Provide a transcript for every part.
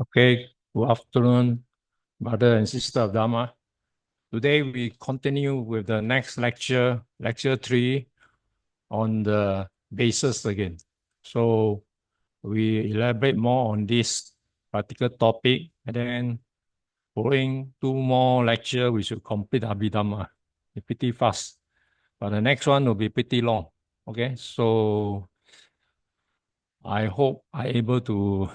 Okay, good afternoon, brother and sister of Dharma. Today we continue with the next lecture, lecture 3, on the bases again. So we elaborate more on this particular topic, and then following 2 more lectures, we should complete Abhidhamma. It's pretty fast, but the next one will be pretty long. Okay, so I hope I'm able to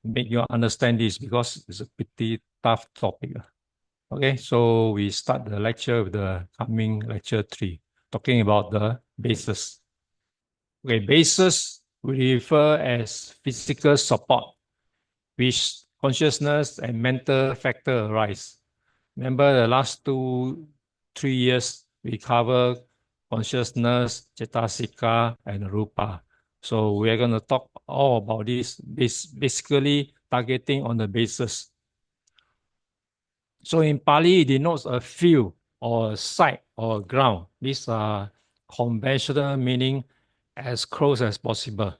make you understand this because it's a pretty tough topic. Okay, so we start the lecture with the coming lecture 3, talking about the bases. Okay, bases we refer as physical support, which consciousness and mental factor arise. Remember the last 3 years, we cover consciousness, cetasika, and rupa. So we are going to talk all about this, basically targeting on the bases. So in Pali, it denotes a field or a site or a ground. These are conventional meaning as close as possible.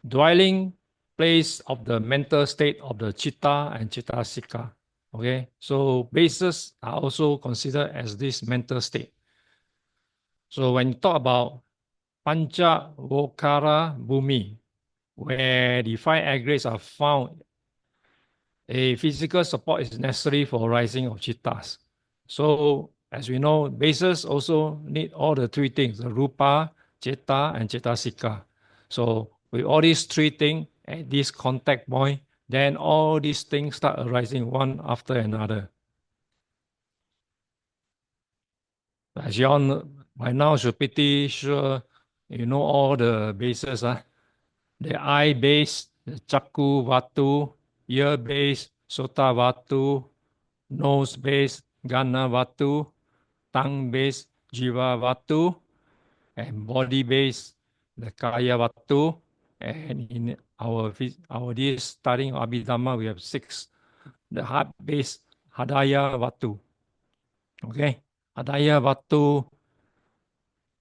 Dwelling place of the mental state of the chitta and chittasika. Okay, so bases are also considered as this mental state. So when you talk about Pancha Vokara Bhumi, where the 5 aggregates are found, a physical support is necessary for rising of chittas. So as we know, bases also need all the 3 things, the rupa, citta, and cettasika. So with all these 3 things at this contact point, then all these things start arising one after another. As you all know, by now should pretty sure you know all the bases. The eye base, the Chakku Vatu, ear base, Sota Vatu, nose base, Gana Vatu, tongue base, Jiva Vatu, and body base, the Kaya Vatu. And in our this studying Abhidhamma, we have 6. The heart base, Hadaya Vatu. Okay, Hadaya Vatu,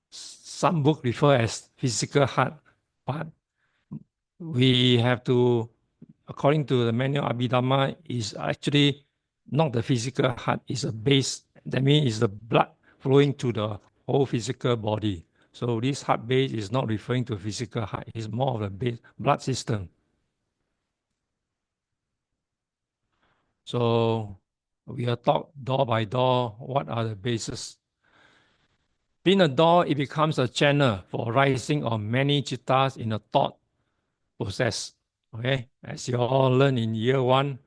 some book refer as physical heart, but we have to, according to the manual Abhidhamma, is actually not the physical heart, it's a base. That means it's the blood flowing to the whole physical body. So this heart base is not referring to physical heart, it's more of a base, blood system. So we are taught door by door what are the bases. Being a door, it becomes a channel for rising of many chittas in a thought process. Okay, as you all learn in year 1,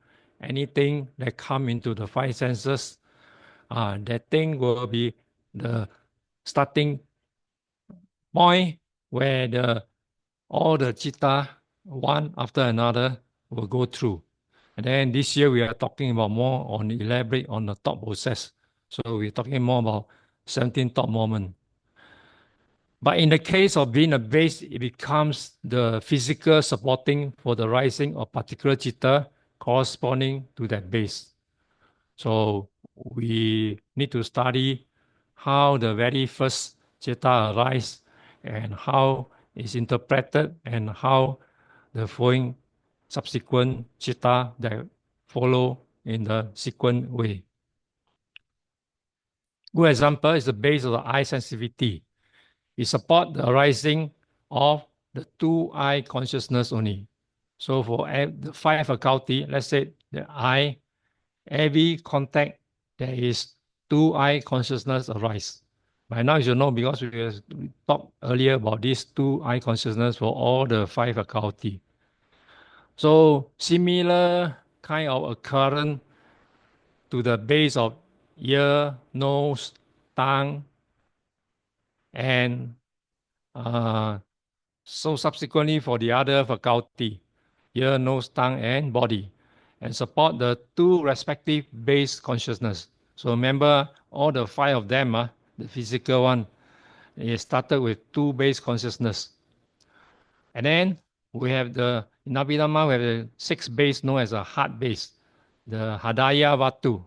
anything that come into the 5 senses, that thing will be the starting point where all the chitta, one after another, will go through. And then this year we are talking about more on elaborate on the thought process. So we're talking more about 17 thought moment. But in the case of being a base, it becomes the physical supporting for the rising of particular chitta corresponding to that base. So we need to study how the very first chitta arise and how it's interpreted and how the following subsequent chitta that follow in the sequent way. Good example is the base of the eye sensitivity. It supports the arising of the 2 eye consciousness only. So for the 5 faculty, let's say the eye, every contact there is 2 eye consciousness arise. By now you should know because we talked earlier about this 2 eye consciousness for all the 5 faculty. So similar kind of occurrence to the base of ear, nose, tongue, and so subsequently for the other faculty, ear, nose, tongue, and body, and support the 2 respective base consciousness. So remember all the 5 of them, the physical one, it started with 2 base consciousness. And then we have in Abhidhamma, we have the 6 base known as a heart base, the Hadaya Vatu.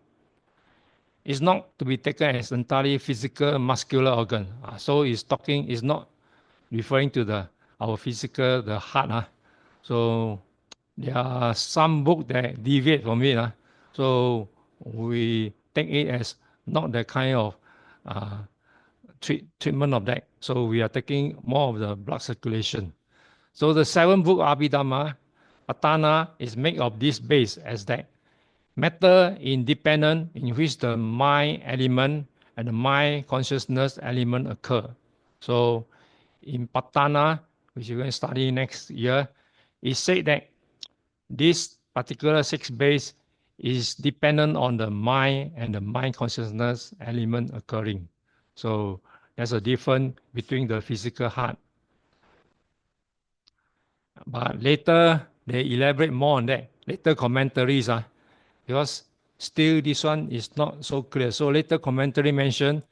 It's not to be taken as entirely physical muscular organ. So it's not referring to our physical, the heart. So there are some book that deviate from it. So we take it as not the kind of uh, treatment of that. So we are taking more of the blood circulation. So the seventh book, Abhidhamma, Patana, is made of this base as that matter independent in which the mind element and the mind consciousness element occur. So in Patana, which you're going to study next year, it said that this particular six base is dependent on the mind and the mind consciousness element occurring. So there's a difference between the physical heart. But later they elaborate more on that. Later commentaries, because still this one is not so clear. So later commentary mention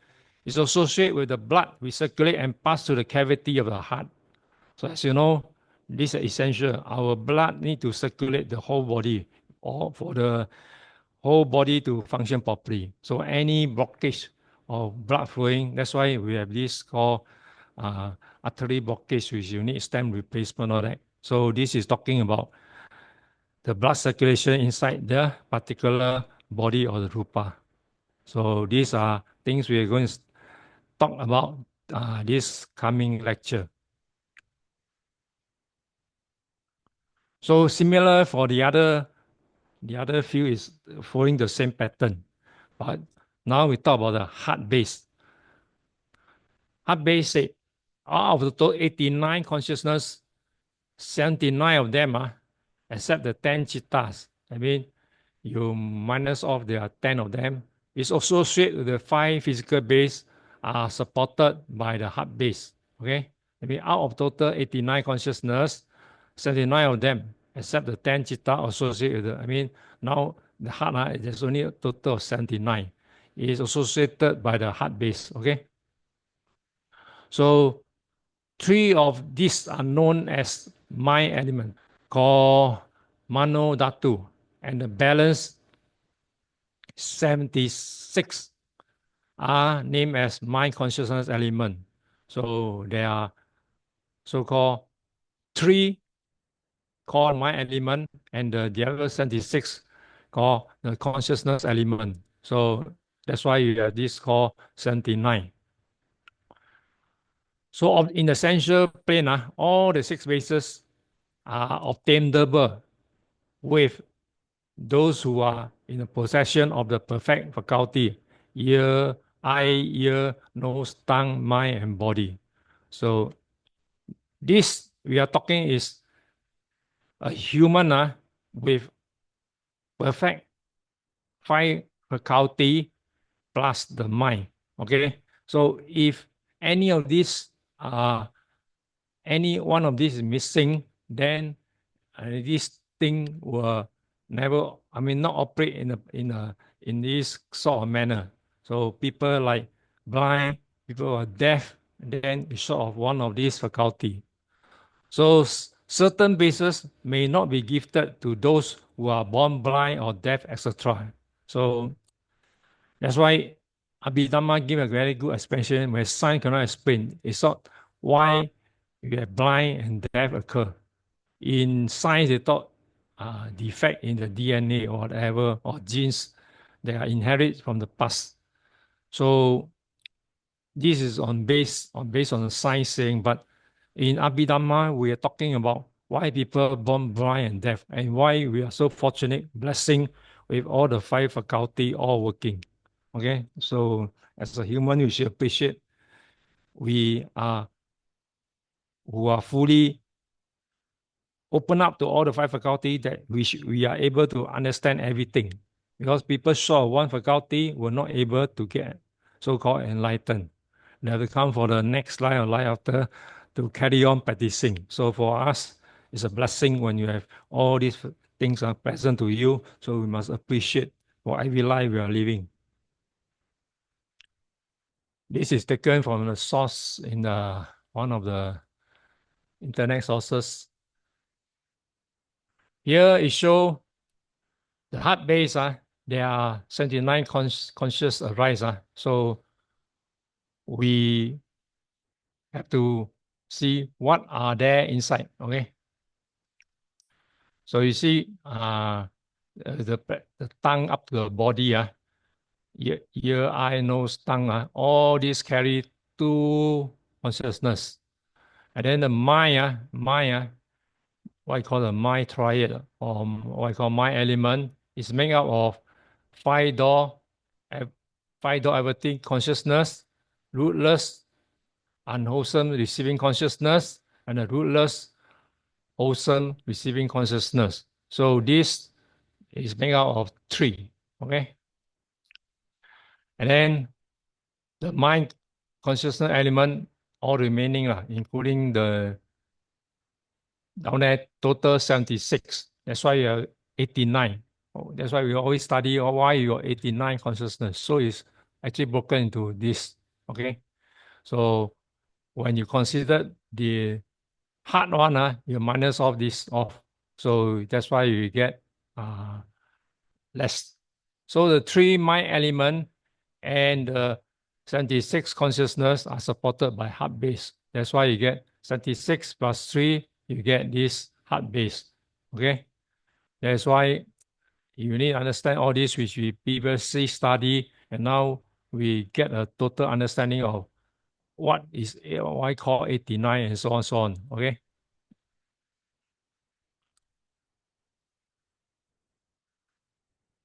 is associated with the blood we circulate and pass to the cavity of the heart. So as you know, this is essential. Our blood need to circulate the whole body or for the whole body to function properly. So any blockage of blood flowing, that's why we have this called artery blockage, which you need stent replacement or that. So this is talking about the blood circulation inside the particular body or the rupa. So these are things we are going to talk about this coming lecture. So similar for the other field is following the same pattern. But now we talk about the heart base. Heart base say out of the total 89 consciousness, 79 of them except the 10 chittas. I mean, you minus off there are 10 of them. It's associated with the 5 physical base are supported by the heart base. Okay? I mean, out of total 89 consciousness, 79 of them, except the 10 chitta associated with I mean, now the heart, there's only a total of 79. It is associated by the heart base. Okay? So 3 of these are known as mind element called Mano Dhatu, and the balance 76 are named as mind consciousness element. So there are so-called 3 called mind element and the other 76 called the consciousness element. So that's why you have this called 79. So in the essential plane, all the 6 bases are obtainable with those who are in the possession of the perfect faculty, ear, eye, ear, nose, tongue, mind, and body. So this we are talking is a human with perfect 5 faculty plus the mind. Okay, so if any of these any one of these is missing, then this thing will never, I mean, not operate in this sort of manner. So people like blind, people who are deaf, then it's short of one of these faculty. So certain bases may not be gifted to those who are born blind or deaf, etc. So that's why Abhidhamma give a very good explanation where science cannot explain. It's not why you have blind and deaf occur. In science, they thought defect in the DNA or whatever, or genes that are inherited from the past. So this is based on the science saying, but in Abhidhamma, we are talking about why people born blind and deaf, and why we are so fortunate, blessing with all the 5 faculty all working. Okay, so as a human, we should appreciate we are who are fully open up to all the 5 faculty that we are able to understand everything. Because people short of one faculty were not able to get so-called enlightened. They have to come for the next life or life after to carry on practicing. So for us, it's a blessing when you have all these things are present to you. So we must appreciate for every life we are living. This is taken from the source in one of the internet sources. Here it shows the heart base, there are 79 conscious arise. So we have to see what are there inside. Okay. So you see, the tongue up to the body, ear, eye, nose, tongue, all these carry two consciousness. And then the mind, what I call the mind triad, or what I call mind element, is made up of five door, five door everything consciousness, rootless, unwholesome receiving consciousness, and a rootless, wholesome receiving consciousness. So this is made out of three. Okay. And then the mind consciousness element, all remaining, including the down there, total 76. That's why you're 89. That's why we always study why you're 89 consciousness. So it's actually broken into this. Okay. So when you consider the hard one, you minus off this off. So that's why you get less. So the three mind element and the 76 consciousness are supported by heart base. That's why you get 76 plus 3, you get this heart base. Okay? That's why you need to understand all this, which we previously study, and now we get a total understanding of what is what I call 89 and so on, so on. Okay?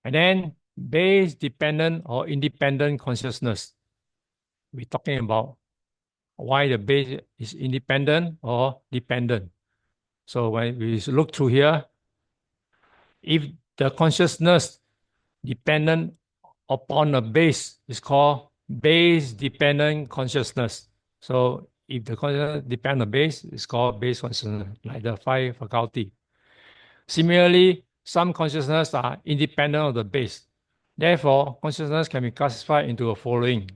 And then base dependent or independent consciousness. We're talking about why the base is independent or dependent. So when we look through here, if the consciousness dependent upon a base is called base dependent consciousness. So if the consciousness depends on base, it's called base consciousness, like the five faculty. Similarly, some consciousness are independent of the base. Therefore, consciousness can be classified into the following: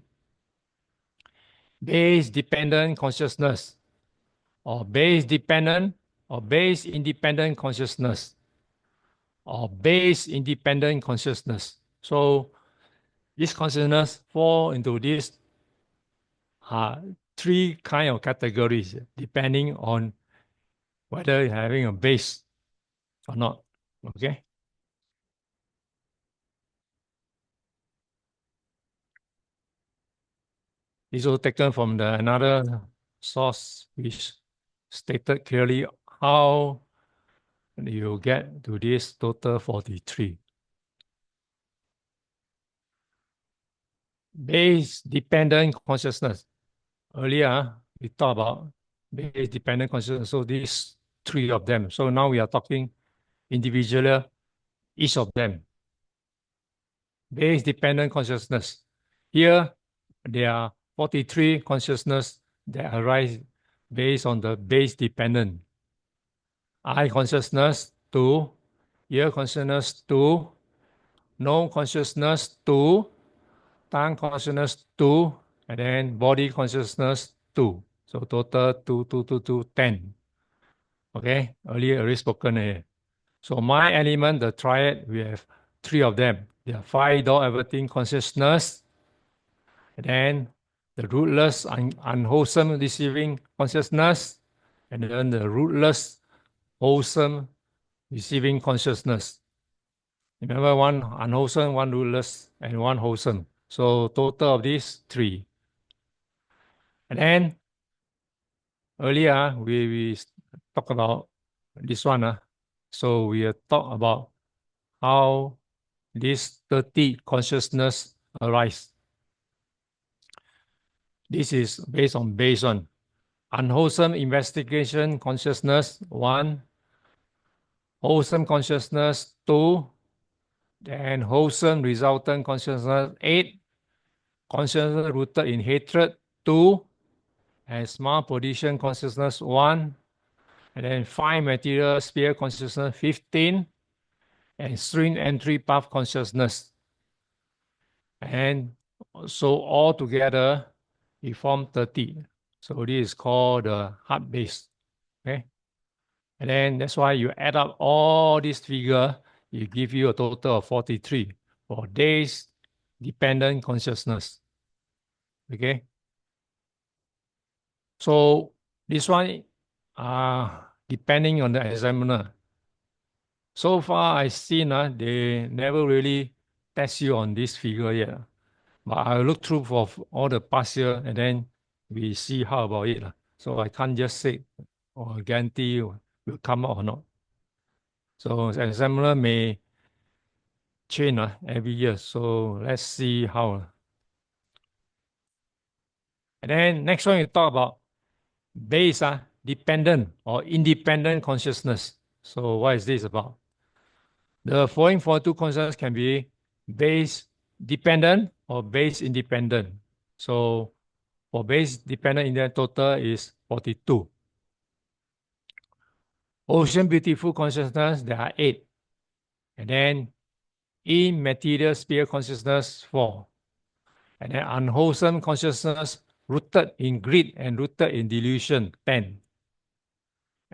base dependent consciousness, or base dependent or base independent consciousness, or base independent consciousness. So this consciousness fall into these three kind of categories depending on whether you're having a base or not. Okay. This was taken from another source which stated clearly how you get to this total 43. Base dependent consciousness. Earlier, we talked about base dependent consciousness. So these three of them. So now we are talking individually, each of them. Base dependent consciousness. Here, there are 43 consciousness that arise based on the base dependent. Eye consciousness, 2. Ear consciousness, 2. Nose consciousness, 2. Tongue consciousness, 2. And then body consciousness, 2. So total 2, 2, 2, 2, 10. Okay, earlier already spoken here. So my element, the triad, we have three of them. There are five door everything consciousness, and then the rootless, unwholesome receiving consciousness, and then the rootless, wholesome receiving consciousness. Remember, one unwholesome, one rootless, and one wholesome. So total of these three. And then earlier we talked about this one. So we talked about how this 30 consciousness arise. This is based on unwholesome investigation consciousness, 1, wholesome consciousness, 2, then wholesome resultant consciousness, 8, consciousness rooted in hatred, 2, and small position consciousness, 1, and then 5 material sphere consciousness, 15, and string entry path consciousness. And so all together, we form 30. So this is called the heart base. Okay. And then that's why you add up all these figures, it give you a total of 43 for days dependent consciousness. Okay. So this one, depending on the examiner, So far, I seen they never really test you on this figure yet. But I look through for all the past year and then we see how about it. So I can't just say or guarantee will come out or not. So examiner may change every year. So let's see how. And then next one you talk about base dependent or independent consciousness. So what is this about? The following 42 consciousness can be base dependent or base independent. So for base dependent, in the total is 42. Ocean beautiful consciousness, there are 8. And then immaterial sphere consciousness, 4. And then unwholesome consciousness rooted in greed and rooted in delusion, 10.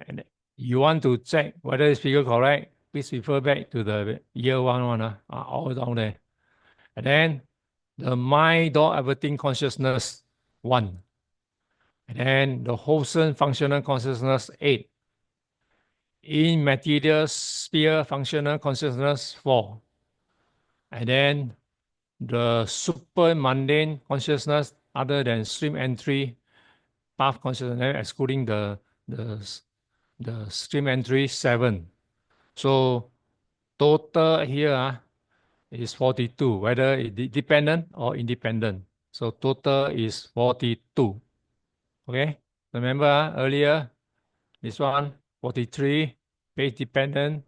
And you want to check whether this figure correct, please refer back to the year one, all down there. And then the mind door everything consciousness, 1. And then the wholesome functional consciousness, 8. Immaterial sphere functional consciousness, 4. And then the super mundane consciousness other than stream entry, path consciousness, excluding the, the stream entry, 7. So total here is 42, whether it dependent or independent. So total is 42. Okay, remember earlier, this one, 43, base dependent,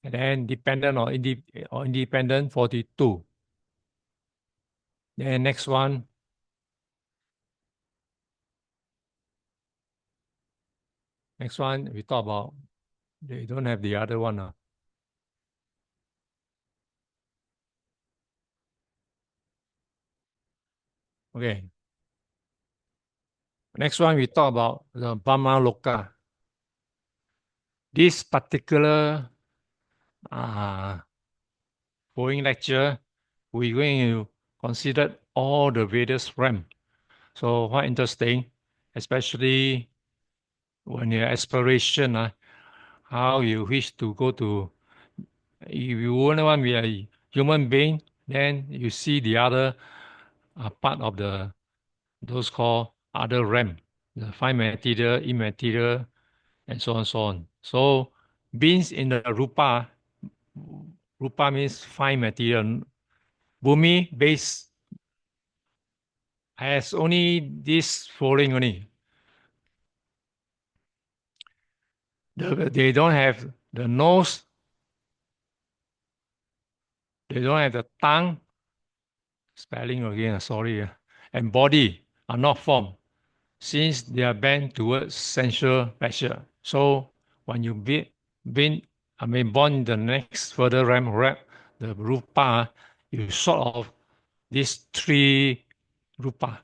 and then dependent or independent, 42. Then next one, we talk about, they don't have the other one. Okay, next one we talk about the Brahma Loka. This particular following lecture, we're going to consider all the various realms. So quite interesting, especially when your aspiration, how you wish to go to, if you only want to be a human being, then you see the other part of those called other realm, the fine material, immaterial, and so on, so on. So beings in the rupa means fine material. Bhumi base has only this following only. They don't have the nose, they don't have the tongue, spelling again, sorry, and body are not formed since they are bent towards sensual pleasure. So when you born in the next further realm, the rupa, you sort of these 3 rupa,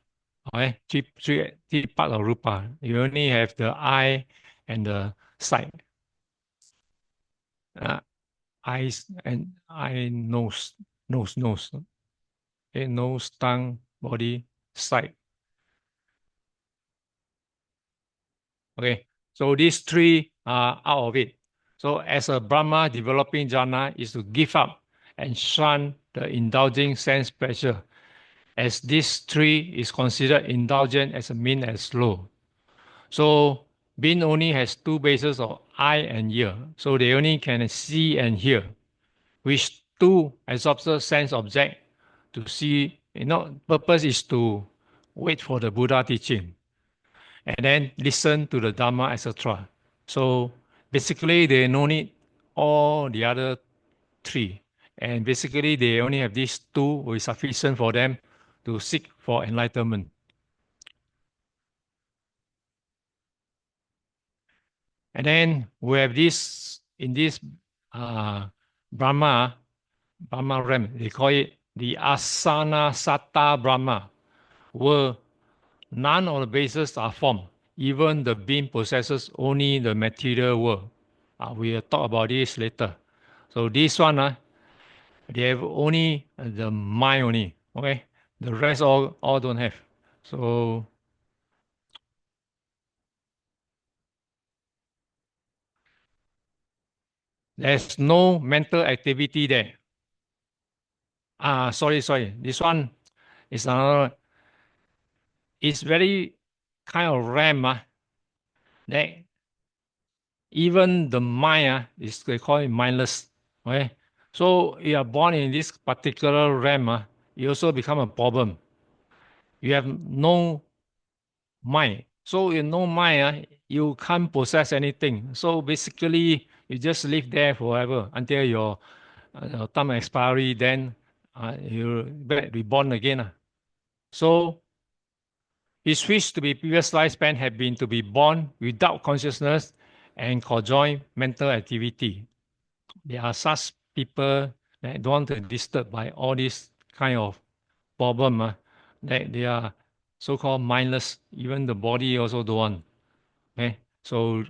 okay, three part of rupa. You only have the eye and the sight, eyes and eye, nose, okay, nose, tongue, body, sight. Okay, so these 3 are out of it. So as a Brahma, developing jhana is to give up and shun the indulging sense pleasure, as this 3 is considered indulgent as a mean and slow. So being only has 2 bases of eye and ear, so they only can see and hear, which 2 absorbs sense object to see. Purpose is to wait for the Buddha teaching and then listen to the Dharma, etc. So basically, they no need all the other 3. And basically, they only have these 2, which is sufficient for them to seek for enlightenment. And then we have this, in this Brahma realm, they call it the Asana Satta Brahma, where none of the bases are formed. Even the being possesses only the material world. We will talk about this later. So this one, they have only the mind only. Okay, the rest all don't have. So There's no mental activity there. Sorry. This one is another. It's very kind of RAM. That even the mind is they call it mindless. Okay, so you are born in this particular RAM. You also become a problem. You have no mind. So you no mind, you can't possess anything. So basically, you just live there forever until your time expiry. Then you back reborn again. So his wish to be previous lifespan had been to be born without consciousness and conjoin mental activity. There are such people that don't want to disturb by all this kind of problem, that they are so-called mindless. Even the body also don't want. Okay, so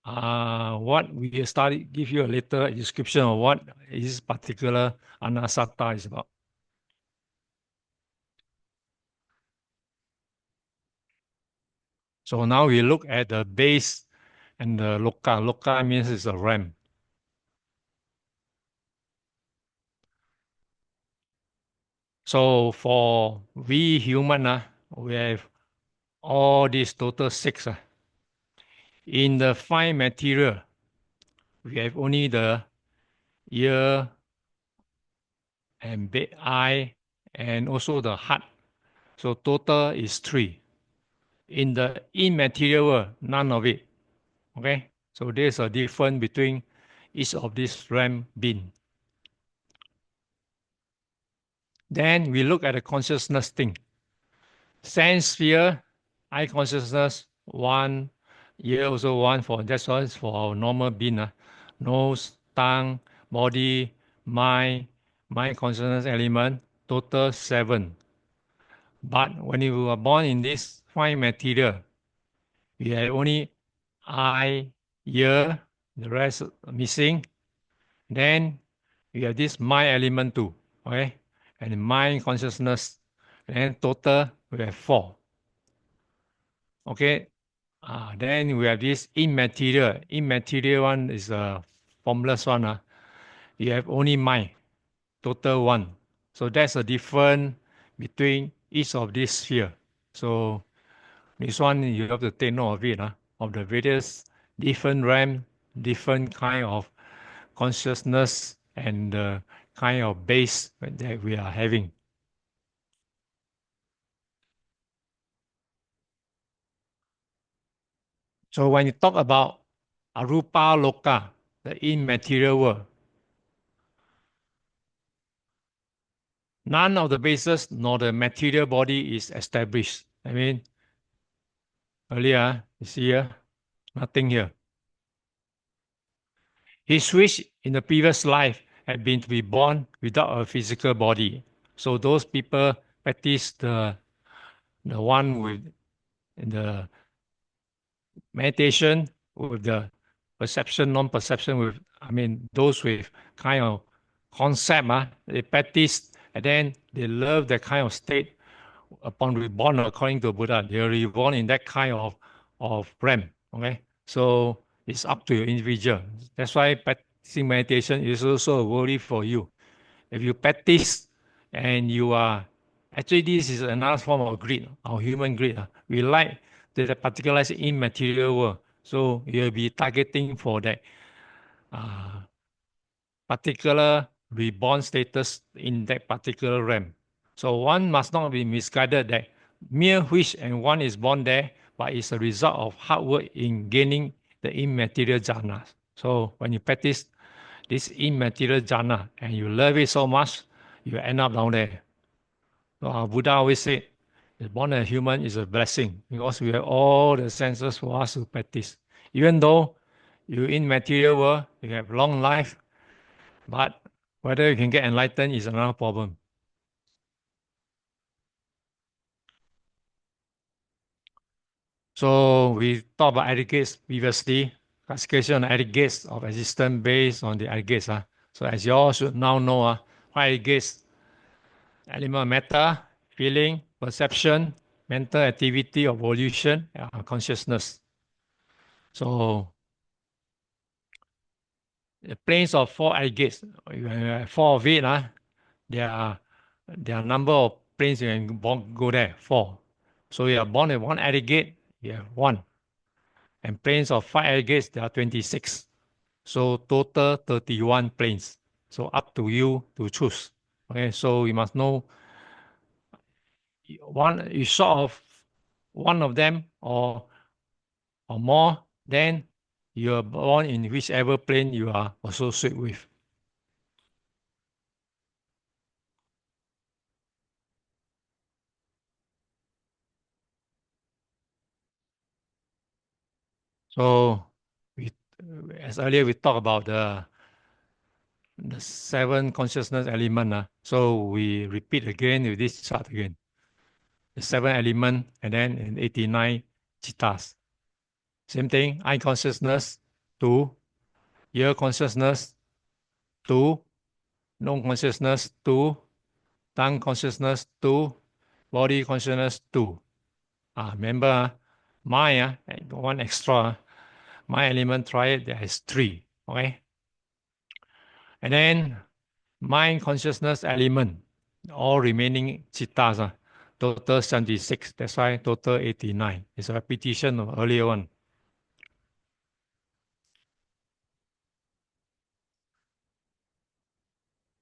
what we started give you a little description of what this particular anasata is about. So now we look at the base and the loka. Loka means it's a RAM. So for we human, we have all these total six. In the fine material, we have only the ear and eye and also the heart. So total is three. In the immaterial world, none of it. Okay, so there's a difference between each of these RAM bin. Then we look at the consciousness thing. Sense sphere, eye consciousness, one, ear also one for that's why it's for our normal bin. Nose, tongue, body, mind consciousness element, total seven. But when you were born in this fine material, you have only eye, ear, the rest missing. Then you have this mind element too, okay? And mind consciousness. And total we have four. Okay. Then we have this immaterial. Immaterial one is a formless one. You have only mind, total one. So that's a difference between each of these sphere. So this one you have to take note of it, of the various different RAM, different kind of consciousness and the kind of base that we are having. So when you talk about arupa loka, the immaterial world, none of the bases nor the material body is established. I mean, earlier, you see here, nothing here. His wish in the previous life had been to be born without a physical body. So those people practice the one with the meditation with the perception, non-perception with, I mean, those with kind of concept, they practice and then they love that kind of state upon reborn according to Buddha. They're reborn in that kind of realm. Okay. So it's up to your individual. That's why practicing meditation is also a worry for you. If you practice and you are actually this is another form of greed, our human greed. We like the particular immaterial world. So you'll be targeting for that uh, particular reborn status in that particular realm. So one must not be misguided that mere wish and one is born there, but it's a result of hard work in gaining the immaterial jhana. So when you practice this immaterial jhana and you love it so much, you end up down there. So our Buddha always said, born a human is a blessing because we have all the senses for us to practice. Even though you in material world, you have long life, but whether you can get enlightened is another problem. So we talked about aggregates previously, classification of aggregates of existence based on the aggregates. So as you all should now know, what aggregates element of matter, feeling, perception, mental activity of volition, consciousness. So the planes of four aggregates, four of it, there are number of planes you can go there, four. So you are born with one aggregate, you have one. And planes of five aggregates, there are 26. So total 31 planes. So up to you to choose. Okay, so you must know one you short of one of them or more, then you are born in whichever plane you are associated with. So we, as earlier we talked about the seven consciousness element. So we repeat again with this chart again. The seven element and then in 89 chittas. Same thing, eye consciousness, two, ear consciousness, two, nose consciousness, two, tongue consciousness, two, body consciousness, two. Remember, mind, one extra. My element triad, there is three. Okay. And then mind consciousness element, all remaining chittas, total 76. That's why total 89. It's a repetition of earlier one.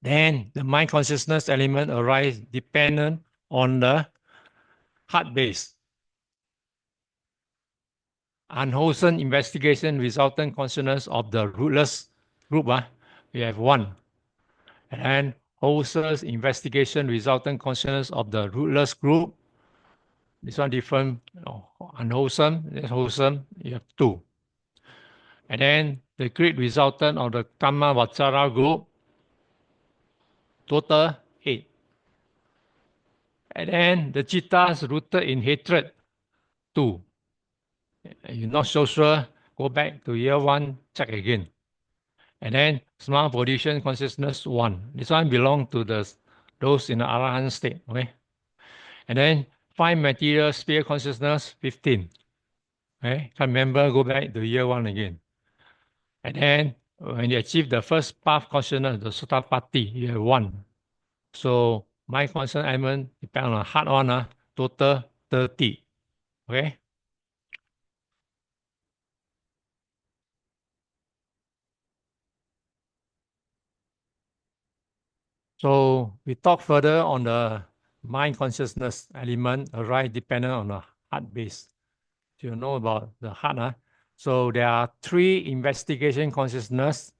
Then the mind consciousness element arise dependent on the heart base. Unwholesome investigation resultant consciousness of the rootless group, we have one. And wholesome investigation resultant consciousness of the rootless group, this one different, unwholesome, that's wholesome, you have two. And then the great resultant of the Kama Vachara group, total 8. And then the chittas rooted in hatred, 2. You're not so sure, go back to year 1, check again. And then small pollution consciousness, 1. This one belong to those in the Arahant state, okay? And then fine material sphere consciousness, 15. Okay, can't remember, go back to year 1 again. And then when you achieve the first path consciousness, the Sotapatti, you have 1. So my conscious element depend on heart one, total 30. Okay. So we talk further on the mind consciousness element arise dependent on the heart base. So you know about the heart. So there are 3 investigation consciousness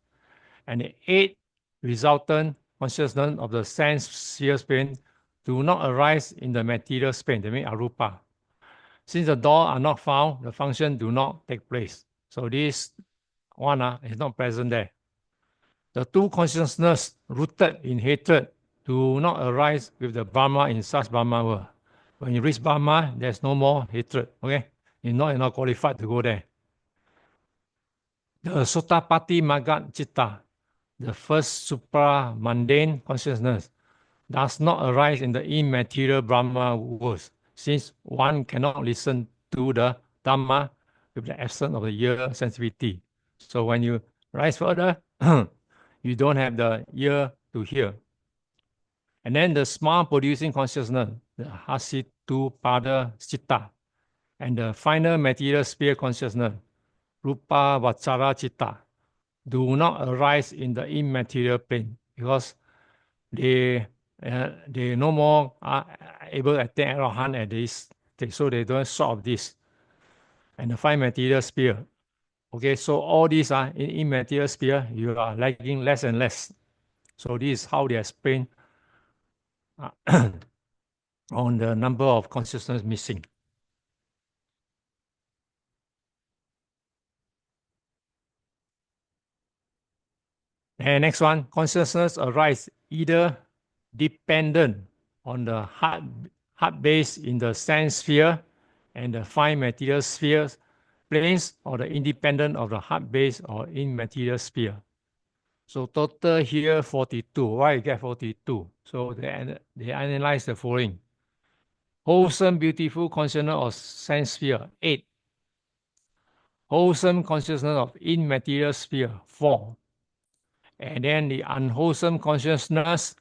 and the 8 resultant consciousness of the sense sphere plane do not arise in the material plane, that means arupa. Since the door are not found, the function do not take place. So this one is not present there. The 2 consciousness rooted in hatred do not arise with the Brahma in such Brahma world. When you reach Brahma, there's no more hatred. Okay, you're not qualified to go there. The Sotapatti Magat Chitta, the first supra mundane consciousness, does not arise in the immaterial Brahma worlds, since one cannot listen to the Dhamma with the absence of the ear sensitivity. So when you rise further, you don't have the ear to hear. And then the smart producing consciousness, the Hasitupada Chitta, and the final material sphere consciousness, Rupa Vachara Chitta, do not arise in the immaterial plane because they no more are able to attain Arahant at this stage, so they don't solve this. And the five material sphere. Okay, so all these are in immaterial sphere, you are lagging less and less. So this is how they explain on the number of consciousness missing. And next one, consciousness arise either dependent on the heart base in the sense sphere and the five material spheres planes, or the independent of the heart base or immaterial sphere. So total here 42. Why you get 42? So they analyze the following. Wholesome, beautiful consciousness of sense sphere, 8. Wholesome consciousness of immaterial sphere, 4. And then the unwholesome consciousness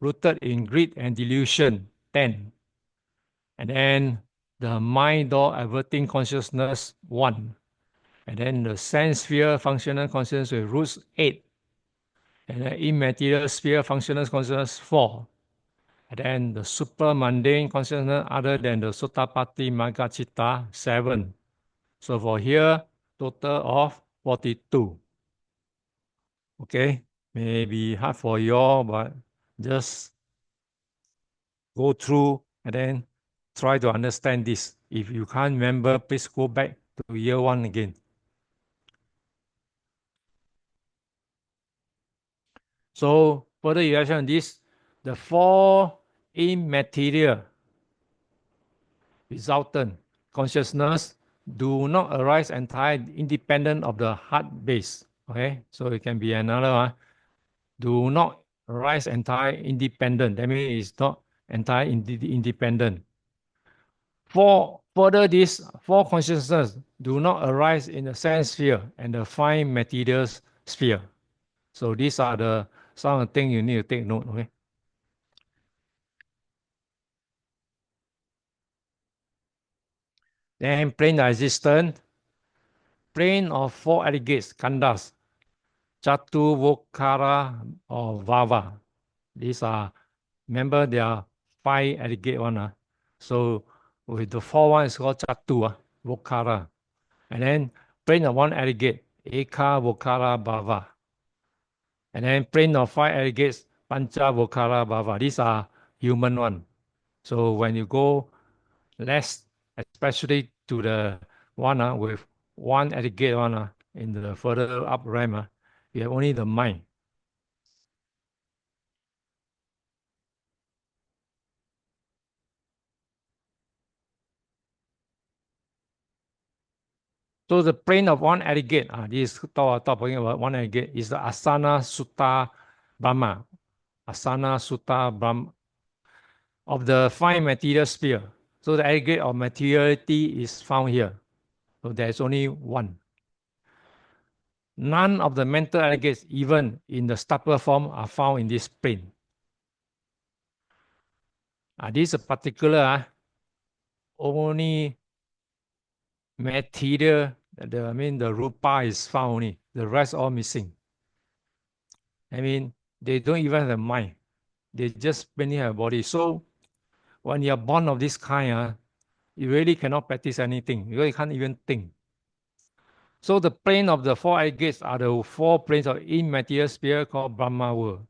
rooted in greed and delusion, 10. And then the mind door averting consciousness, 1. And then the sense sphere functional consciousness with roots, 8. And the immaterial sphere functional consciousness, 4. And then the super mundane consciousness other than the Sotapatti Magga Citta, 7. So for here, total of 42. Okay, may be hard for you all, but just go through and then try to understand this. If you can't remember, please go back to year 1 again. So further elaboration on this, the 4 immaterial resultant consciousness do not arise entirely independent of the heart base. Okay, so it can be another one. Do not arise entirely independent. That means it's not entirely independent. Further, these 4 consciousness do not arise in the sense sphere and the 5 material sphere. So these are the some of the things you need to take note. Okay. Then plane existence, plane of 4 aggregates, khandas, Chatu, Vokara, or Vava. These are, remember, there are 5 aggregate one. So with the 4 one is called Chatu, Vokara. And then plane of 1 aggregate, Eka, Vokara, Bhava. And then plane of 5 aggregates, Pancha, Vokara, Bhava. These are human one. So when you go less, especially to the one with 1 aggregate one in the further up ramp, you have only the mind. So the plane of 1 aggregate, this talking about 1 aggregate, is the Asana Sutta Brahma. Asana Sutta Brahma of the 5 material sphere. So the aggregate of materiality is found here. So there is only 1. None of the mental aggregates, even in the stubble form, are found in this plane. This is particular, only material, the rupa is found only. The rest all missing. They don't even have a mind. They just barely have a body. So when you're born of this kind, you really cannot practice anything because you can't even think. So the plane of the 4 aggregates are the 4 planes of immaterial sphere called Brahma world.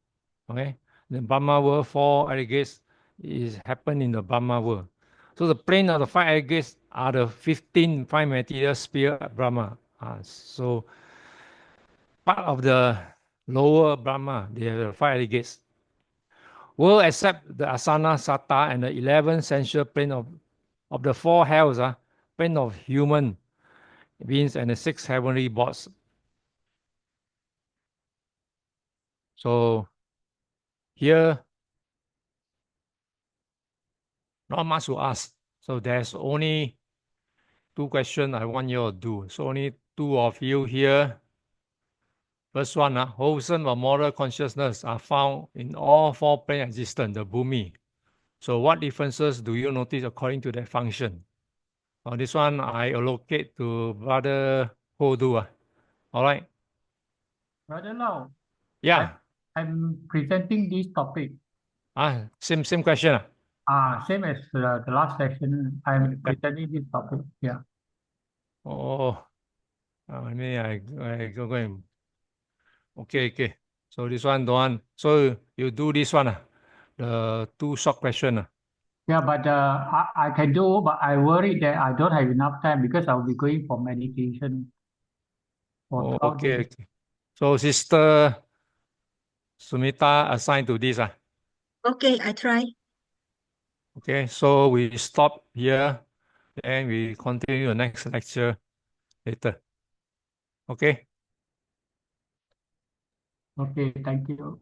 Okay, the Brahma world 4 aggregates is happen in the Brahma world. So the plane of the 5 aggregates are the 15 5 material sphere Brahma. So part of the lower Brahma, they have the 5 aggregates. World except the Asana, Satta, and the 11 sensual plane of the 4 hells, plane of human beings and the 6 heavenly bodies. So here, not much to ask. So there's only 2 questions I want you to do. So only 2 of you here. First one, wholesome or moral consciousness are found in all 4 plane existence, the Bhumi. So what differences do you notice according to that function? This one I allocate to Brother Hodu. All right. Brother Lau, Yeah. I'm presenting this topic. Same question. Same as the last session. I'm presenting this topic. Yeah. Oh, I go and okay. So this one, the one. So you do this one, the 2 short question. Yeah, but I can do, but I worry that I don't have enough time because I'll be going for meditation for 12 Okay. days. So Sister Sumita assigned to this. Okay, I try. Okay, so we stop here and we continue the next lecture later. Okay. Okay, thank you.